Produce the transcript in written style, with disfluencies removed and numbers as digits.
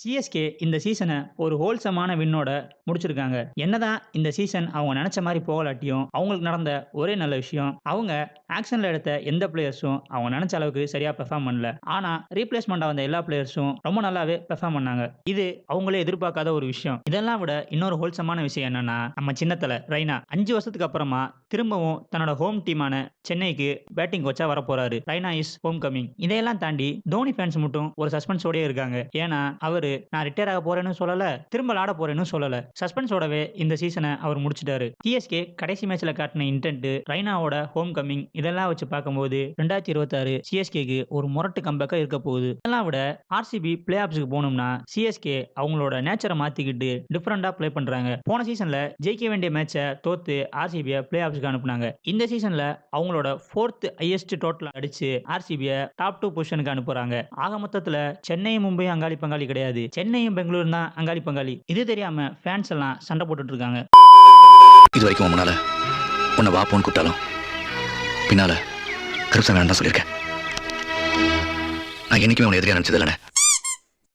CSK இந்த சீசனை ஒரு ஹோல்சமான வின்னோட முடிச்சிருக்காங்க. என்னதான் இந்த சீசன் அவங்க நினைச்ச மாதிரி போகலாட்டியும் அவங்களுக்கு நடந்த ஒரே நல்ல விஷயம், அவங்க ஆக்ஷன்ல எடுத்த எந்த பிளேயர்ஸும் அவங்க நினைச்ச அளவுக்கு சரியா பெர்ஃபார்ம் பண்ணல. ஆனா ரீப்ளேஸ்மெண்டா வந்த எல்லா பிளேயர்ஸும் ரொம்ப நல்லாவே பெர்ஃபார்ம் பண்ணாங்க. இது அவங்களே எதிர்பார்க்காத ஒரு விஷயம். இதெல்லாம் விட இன்னொரு ஹோல்சமான விஷயம் என்னன்னா, நம்ம சின்னத்தல ரெய்னா 5 வருஷத்துக்கு அப்புறமா திரும்பவும் தன்னோட ஹோம் டீமான சென்னைக்கு பேட்டிங் கோச்சா வர போறாரு. Raina is home coming. இதையெல்லாம் தாண்டி தோனி ஃபேன்ஸ் மட்டும் ஒரு சஸ்பென்ஸோடயே இருக்காங்க. ஏன்னா அவரு நான் ரிட்டையர் ஆக போறேன்னு சொல்லல, திரும்ப விளையாட போறேன்னு சொல்லல. சஸ்பென்ஸோடவே இந்த சீசனை அவர் முடிச்சிட்டாரு. சிஎஸ்கே கடைசி மேட்ச்ல காட்டின இன்டென்ட், ரெய்னாவோட ஹோம் கமிங் இதெல்லாம் வச்சு பார்க்கும்போது 2026 சிஎஸ்கேக்கு ஒரு முரட்டு கம்பேக்கா இருக்க போகுது. இதெல்லாம் விட ஆர்சிபி பிளே ஆஃப்ஸ்க்கு போகணும்னா சிஎஸ்கே அவங்களோட நேச்சரை மாத்திக்கிட்டு டிஃபரெண்டா ப்ளே பண்றாங்க. போன சீசன்ல ஜெயிக்க வேண்டிய மேட்சை தோத்து ஆர்சிபியை பிளே ஆஃப்ஸ்க்கு அனுப்புனாங்க. இந்த சீசன்ல அவங்களோட 4th ஹையஸ்ட் டோட்டல் அடிச்சு ஆர்சிபியை டாப் 2 பொசிஷனுக்கு அனுப்புறாங்க. ஆக மொத்தத்துல சென்னை மும்பை அங்காளி பங்காளி கிடையாது, சென்னையும் பெங்களூரு தான் அங்காளி பங்காளி. இது தெரியாம ஃபேன்ஸ் எல்லாம் சண்டை போட்டுட்டு இருக்காங்க. இது வரைக்கும் முன்னால உன்னை வாப்போன்னு கூப்பிட்டாலும் பின்னால கருப்சாமி வேண்டாம் சொல்லியிருக்கேன். நான் என்னைக்குமே உன்னை எதிரியா நினைச்சது இல்லைண்ணே.